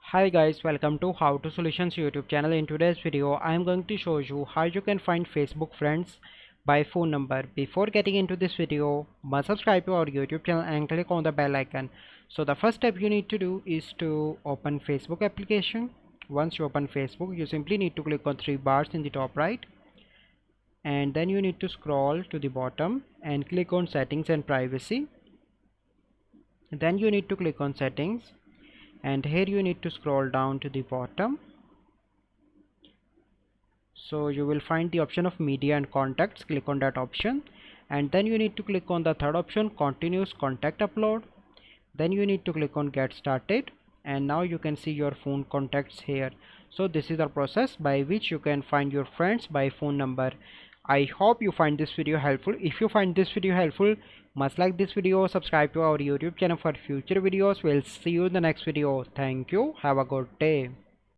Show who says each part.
Speaker 1: Hi guys, welcome to How to Solutions YouTube channel. In today's video I am going to show you how you can find Facebook friends by phone number. Before getting into this video, must subscribe to our YouTube channel and click on the bell icon. So the first step you need to do is to open Facebook application. Once you open Facebook, you simply need to click on three bars in the top right, and then you need to scroll to the bottom and click on settings and privacy. Then you need to click on settings, and here you need to scroll down to the bottom. So you will find the option of media and contacts. Click on that option, and then you need to click on the third option, continuous contact upload. Then you need to click on get started, and now you can see your phone contacts here. So this is the process by which you can find your friends by phone number. I hope you find this video helpful. If you find this video helpful, must like this video, subscribe to our YouTube channel for future videos. We'll see you in the next video. Thank you, have a good day.